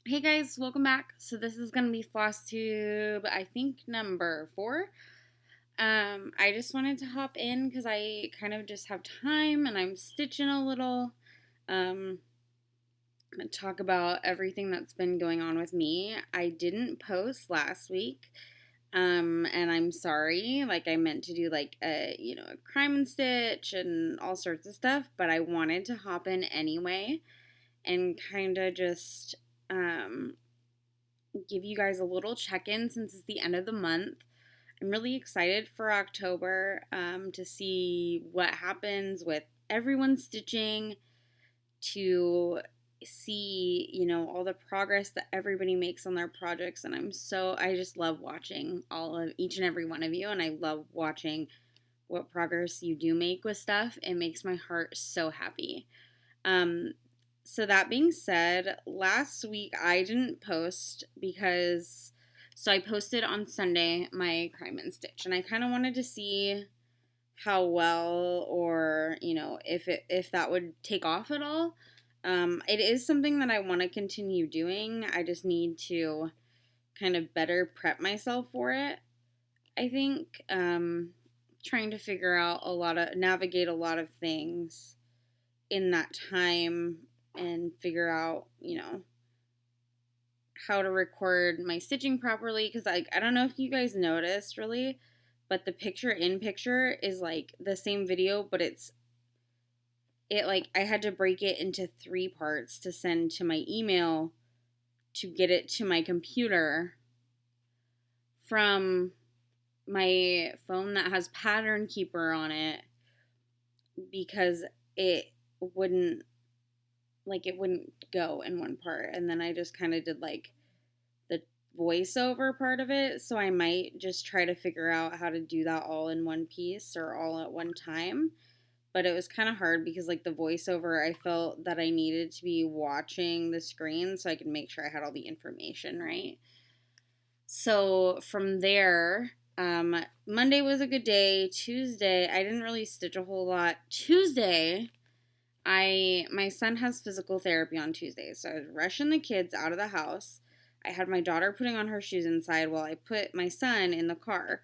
Hey guys, welcome back. So this is gonna be Flosstube, I think number 4. I just wanted to hop in because I kind of just have time and I'm stitching a little. Um, and talk about everything that's been going on with me. I didn't post last week. And I'm sorry. Like I meant to do like a crime and stitch and all sorts of stuff, but I wanted to hop in anyway and kind of just give you guys a little check-in since it's the end of the month. I'm really excited for October to see what happens with everyone stitching, to see, all the progress that everybody makes on their projects. And I just love watching all of each and every one of you. And I love watching what progress you do make with stuff. It makes my heart so happy. So that being said, last week I didn't post because I posted on Sunday my crime and stitch, and I kind of wanted to see how well, or if that would take off at all. It is something that I want to continue doing. I just need to kind of better prep myself for it. I think trying to figure out navigate a lot of things in that time and figure out, how to record my stitching properly. Because I don't know if you guys noticed really, but the picture in picture is like the same video, but I had to break it into 3 parts to send to my email to get it to my computer from my phone that has Pattern Keeper on it, because wouldn't it wouldn't go in one part. And then I just kind of did like the voiceover part of it. So I might just try to figure out how to do that all in one piece or all at one time. But it was kind of hard because like the voiceover, I felt that I needed to be watching the screen so I could make sure I had all the information right. So from there, Monday was a good day. Tuesday, I didn't really stitch a whole lot. Tuesday, my son has physical therapy on Tuesdays, so I was rushing the kids out of the house. I had my daughter putting on her shoes inside while I put my son in the car.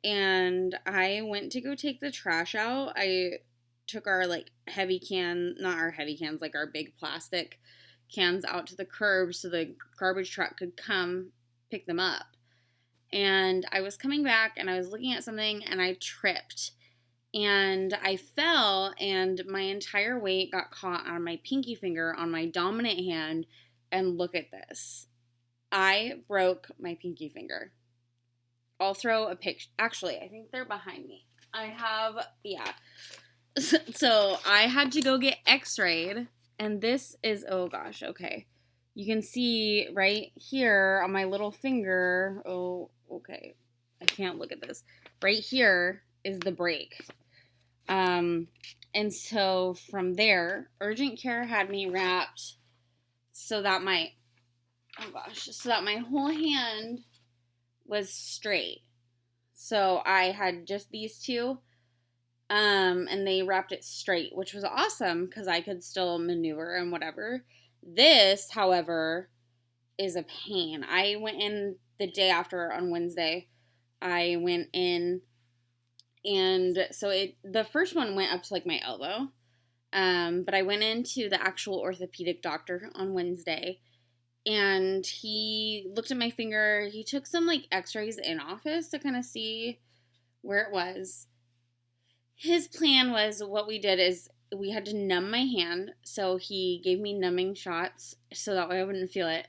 And I went to go take the trash out. I took our heavy can, not our heavy cans, like our big plastic cans out to the curb so the garbage truck could come pick them up. And I was coming back and I was looking at something and I tripped. And I fell, and my entire weight got caught on my pinky finger on my dominant hand. And look at this. I broke my pinky finger. I'll throw a picture. Actually, I think they're behind me. Yeah. So I had to go get x-rayed. And this is, oh gosh, okay. You can see right here on my little finger. Oh, okay. I can't look at this. Right here is the break. And so from there, urgent care had me wrapped so that my whole hand was straight. So I had just these two, and they wrapped it straight, which was awesome because I could still maneuver and whatever. This, however, is a pain. I went in the day after on Wednesday. I went in, and so the first one went up to like my elbow. But I went into the actual orthopedic doctor on Wednesday, and he looked at my finger. He took some like x-rays in office to kind of see where it was. His plan was, what we did is we had to numb my hand. So he gave me numbing shots so that way I wouldn't feel it.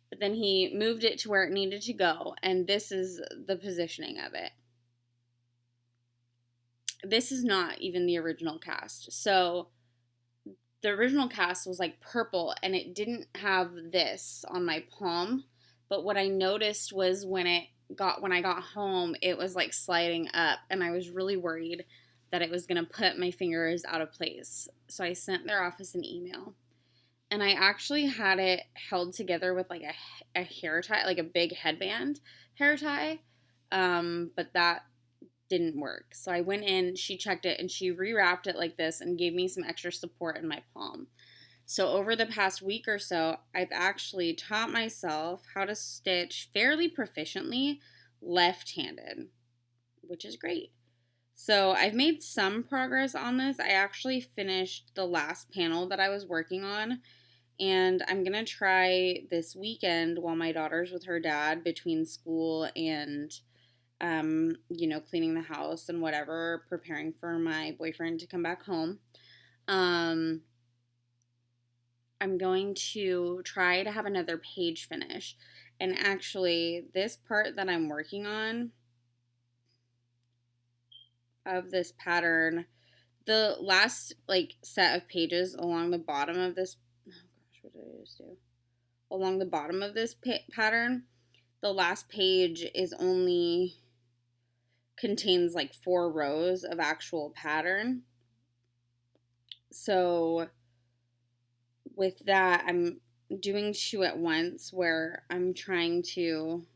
But then he moved it to where it needed to go. And this is the positioning of it. This is not even the original cast. So the original cast was like purple and it didn't have this on my palm. But what I noticed was when I got home, it was like sliding up, and I was really worried that it was going to put my fingers out of place. So I sent their office an email, and I actually had it held together with like a hair tie, like a big headband hair tie. But that didn't work. So I went in, she checked it, and she rewrapped it like this and gave me some extra support in my palm. So over the past week or so, I've actually taught myself how to stitch fairly proficiently left-handed, which is great. So I've made some progress on this. I actually finished the last panel that I was working on, and I'm going to try this weekend while my daughter's with her dad between school and cleaning the house and whatever, preparing for my boyfriend to come back home. I'm going to try to have another page finish. And actually, this part that I'm working on of this pattern, the last set of pages along the bottom of this, oh gosh, what did I just do? Along the bottom of this pattern, the last page contains 4 rows of actual pattern. So with that, I'm doing 2 at once where I'm trying to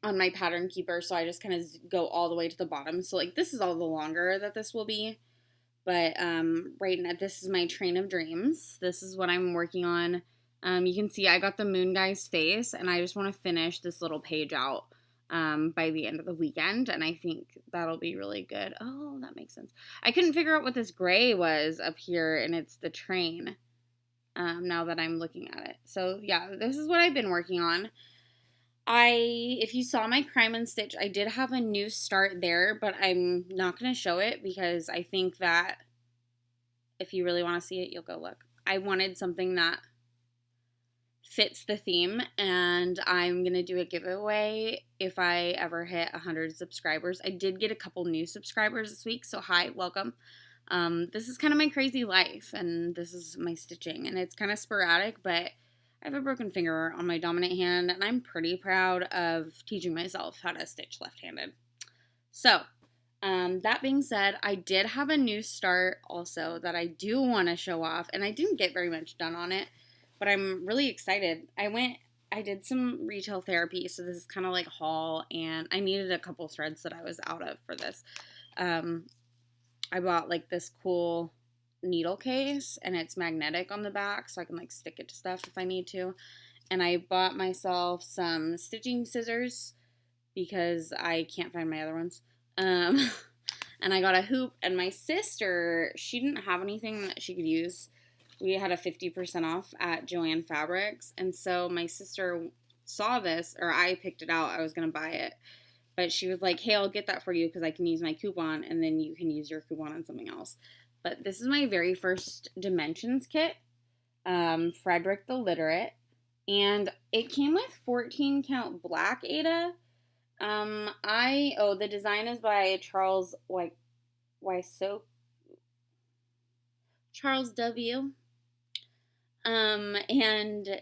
on my pattern keeper, so I just kind of go all the way to the bottom. So this is all the longer that this will be, but right now this is my train of dreams. This is what I'm working on. You can see I got the moon guy's face, and I just want to finish this little page out by the end of the weekend, and I think that'll be really good. Oh, that makes sense. I couldn't figure out what this gray was up here, and it's the train now that I'm looking at it. So yeah, this is what I've been working on. If you saw my Crime and Stitch, I did have a new start there, but I'm not going to show it because I think that if you really want to see it, you'll go look. I wanted something that fits the theme, and I'm going to do a giveaway if I ever hit 100 subscribers. I did get a couple new subscribers this week, so hi, welcome. This is kind of my crazy life, and this is my stitching, and it's kind of sporadic, but I have a broken finger on my dominant hand, and I'm pretty proud of teaching myself how to stitch left-handed. So, that being said, I did have a new start also that I do want to show off, and I didn't get very much done on it, but I'm really excited. I did some retail therapy, so this is kind of like haul, and I needed a couple threads that I was out of for this. I bought this cool needle case, and it's magnetic on the back, so I can stick it to stuff if I need to. And I bought myself some stitching scissors because I can't find my other ones. And I got a hoop, and my sister, she didn't have anything that she could use. We had a 50% off at Joann Fabrics, and so my sister saw this, or I picked it out. I was going to buy it, but she was like, hey, I'll get that for you because I can use my coupon, and then you can use your coupon on something else. But this is my very first Dimensions kit, Frederick the Literate, and it came with 14 count black Aida. The design is by Charles W. And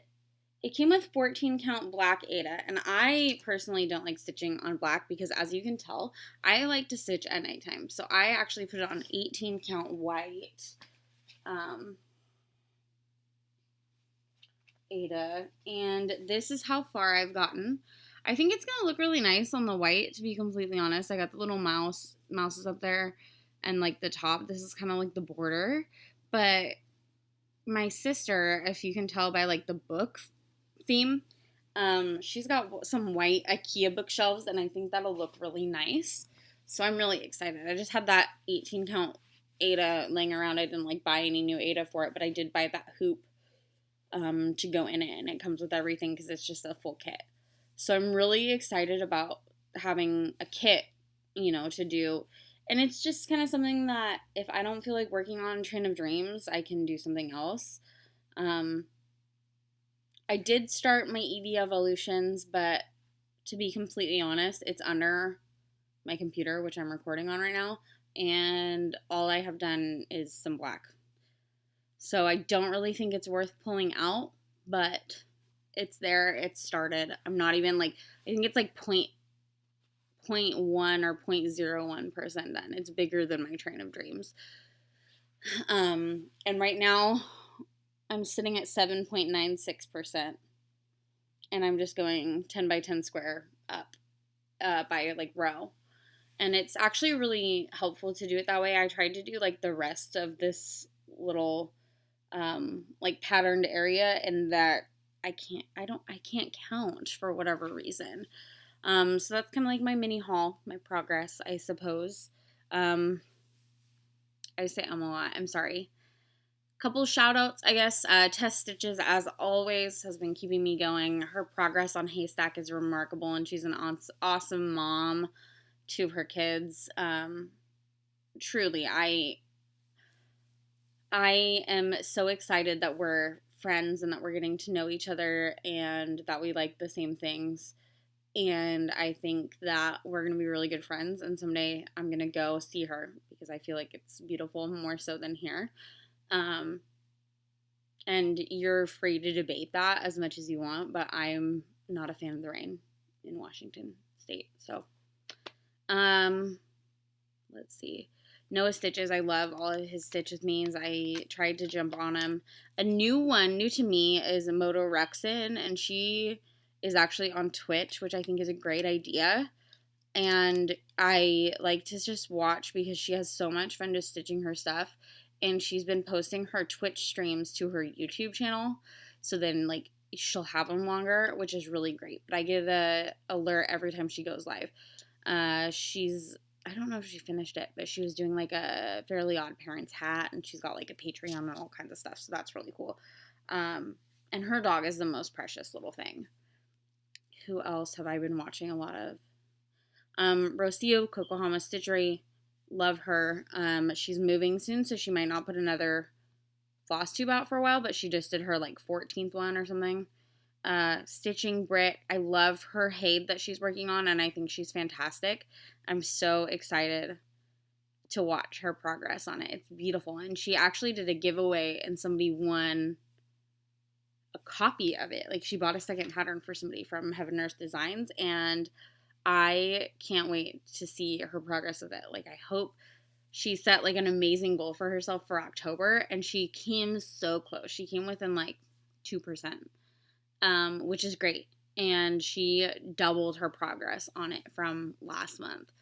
it came with 14 count black Aida, and I personally don't like stitching on black because, as you can tell, I like to stitch at nighttime. So I actually put it on 18 count white Aida, and this is how far I've gotten. I think it's gonna look really nice on the white, to be completely honest. I got the little mouses up there, and the top. This is kind of like the border, but my sister, if you can tell by the book theme, she's got some white IKEA bookshelves, and I think that'll look really nice. So I'm really excited. I just had that 18 count Aida laying around. I didn't buy any new Aida for it, but I did buy that hoop to go in it, and it comes with everything because it's just a full kit. So I'm really excited about having a kit, to do. And it's just kind of something that if I don't feel like working on Train of Dreams, I can do something else. I did start my ED Evolutions, but to be completely honest, it's under my computer, which I'm recording on right now, and all I have done is some black. So I don't really think it's worth pulling out, but it's there, it's started. I'm not even I think it's 0.1 or 0.01% done. It's bigger than my Train of Dreams. And right now I'm sitting at 7.96%, and I'm just going 10 by 10 square up by row. And it's actually really helpful to do it that way. I tried to do like the rest of this little like patterned area, and that I can't count for whatever reason. So that's kind of like my mini haul, my progress, I suppose. I say a lot. I'm sorry. Couple shout outs, I guess. Test Stitches, as always, has been keeping me going. Her progress on Haystack is remarkable, and she's an awesome mom to her kids. Truly, I am so excited that we're friends and that we're getting to know each other and that we like the same things. And I think that we're going to be really good friends. And someday I'm going to go see her because I feel like it's beautiful more so than here. And you're free to debate that as much as you want, but I'm not a fan of the rain in Washington State. So, let's see. Noah Stitches, I love all of his Stitches memes. I tried to jump on him. A new one, new to me, is Moto Rexon, and she is actually on Twitch, which I think is a great idea. And I like to just watch because she has so much fun just stitching her stuff. And she's been posting her Twitch streams to her YouTube channel. So then, like, she'll have them longer, which is really great. But I get an alert every time she goes live. I don't know if she finished it, but she was doing like a Fairly Odd Parents hat, and she's got like a Patreon and all kinds of stuff, so that's really cool. And her dog is the most precious little thing. Who else have I been watching a lot of? Rocio, Kokohama Stitchery, love her. She's moving soon, so she might not put another Flosstube out for a while, but she just did her like 14th one or something. Stitching Brit, I love her Haid that she's working on, and I think she's fantastic. I'm so excited to watch her progress on it. It's beautiful, and she actually did a giveaway, and somebody won a copy of it. Like, she bought a second pattern for somebody from Heaven Earth Designs, and I can't wait to see her progress with it. Like, I hope she set like an amazing goal for herself for October, and she came so close. She came within like 2%. Which is great. And she doubled her progress on it from last month.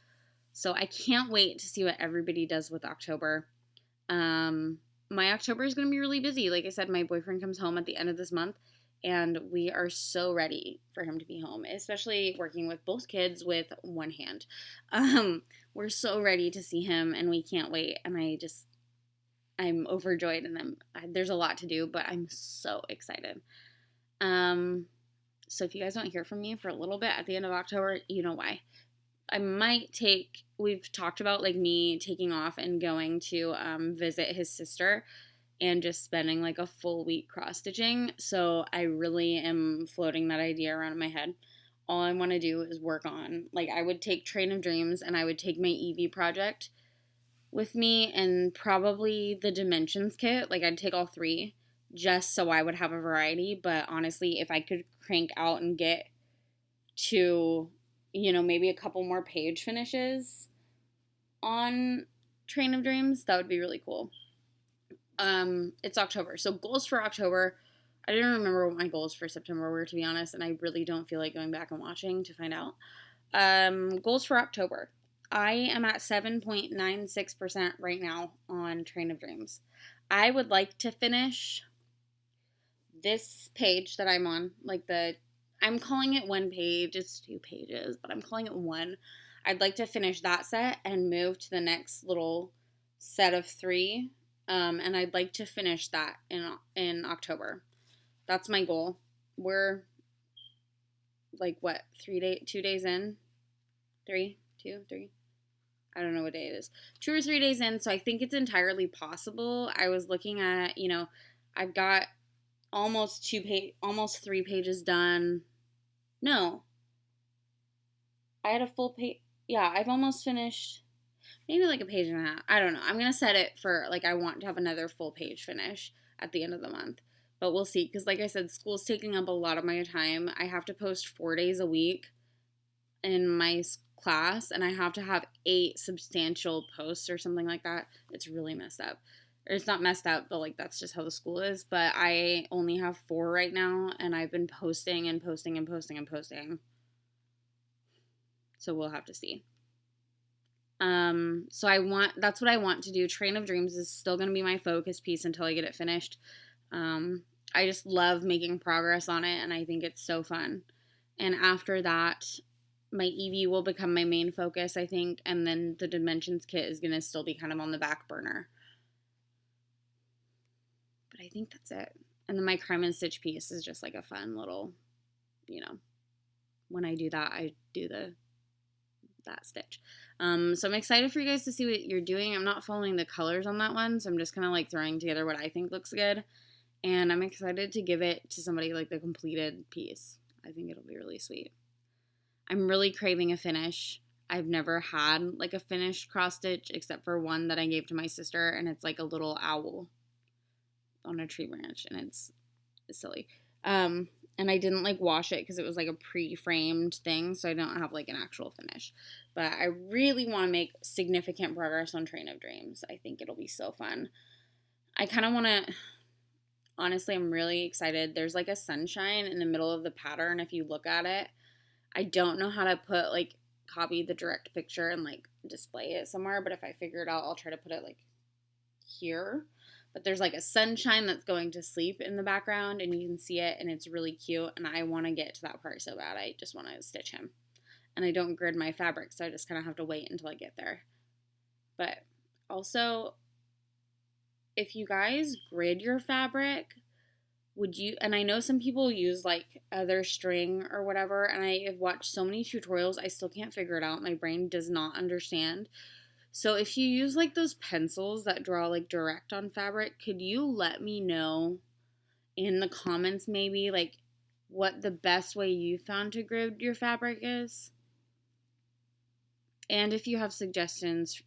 So I can't wait to see what everybody does with October. My October is going to be really busy. Like I said, my boyfriend comes home at the end of this month, and we are so ready for him to be home, especially working with both kids with one hand. We're so ready to see him, and we can't wait. And I'm overjoyed, and there's a lot to do, but I'm so excited. So if you guys don't hear from me for a little bit at the end of October, you know why. We've talked about like me taking off and going to visit his sister and just spending like a full week cross stitching. So I really am floating that idea around in my head. All I want to do is work on, like, I would take Train of Dreams and I would take my Eevee project with me and probably the Dimensions kit. Like, I'd take all three just so I would have a variety. But honestly, if I could crank out and get to, maybe a couple more page finishes on Train of Dreams, that would be really cool. It's October. So goals for October. I didn't remember what my goals for September were, to be honest, and I really don't feel like going back and watching to find out. Goals for October. I am at 7.96% right now on Train of Dreams. I would like to finish this page that I'm on, I'm calling it one page, it's 2 pages, but I'm calling it one. I'd like to finish that set and move to the next little set of 3, and I'd like to finish that in October. That's my goal. We're, 2 days in? 3? 2? 3? I don't know what day it is. 2 or 3 days in, so I think it's entirely possible. I was looking at, I've got almost 3 pages done. No. I had a full page. Yeah, I've almost finished maybe like a page and a half. I don't know. I'm going to set it for, I want to have another full page finish at the end of the month. But we'll see, because like I said, school's taking up a lot of my time. I have to post 4 days a week in my class, and I have to have 8 substantial posts or something like that. It's really messed up. Or it's not messed up, but that's just how the school is. But I only have 4 right now, and I've been posting and posting and posting and posting. So we'll have to see. So that's what I want to do. Train of Dreams is still going to be my focus piece until I get it finished. I just love making progress on it, and I think it's so fun. And after that, my Eevee will become my main focus, I think, and then the Dimensions kit is going to still be kind of on the back burner. But I think that's it. And then my Crime and Stitch piece is just like a fun little, when I do that, I do that stitch. So I'm excited for you guys to see what you're doing. I'm not following the colors on that one, so I'm just kind of like throwing together what I think looks good. And I'm excited to give it to somebody like the completed piece. I think it'll be really sweet. I'm really craving a finish. I've never had like a finished cross stitch except for one that I gave to my sister, and it's like a little owl on a tree branch, and it's silly. And I didn't like wash it because it was like a pre-framed thing, so I don't have like an actual finish. But I really want to make significant progress on Train of Dreams. I think it'll be so fun. I kind of want to, honestly, I'm really excited. There's like a sunshine in the middle of the pattern if you look at it. I don't know how to put like copy the direct picture and like display it somewhere, but if I figure it out, I'll try to put it like here. But there's like a sunshine that's going to sleep in the background, and you can see it, and it's really cute, and I want to get to that part so bad. I just want to stitch him. And I don't grid my fabric, so I just kind of have to wait until I get there. But also, if you guys grid your fabric, would you, and I know some people use like other string or whatever, and I have watched so many tutorials, I still can't figure it out. My brain does not understand. So if you use like those pencils that draw like direct on fabric, could you let me know in the comments maybe like what the best way you found to grid your fabric is? And if you have suggestions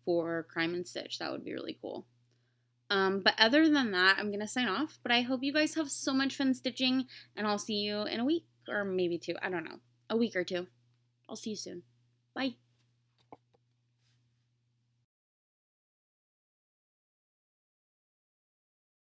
for Crime and Stitch, that would be really cool. But other than that, I'm going to sign off. But I hope you guys have so much fun stitching, and I'll see you in a week or maybe two. I don't know. A week or two. I'll see you soon. Bye.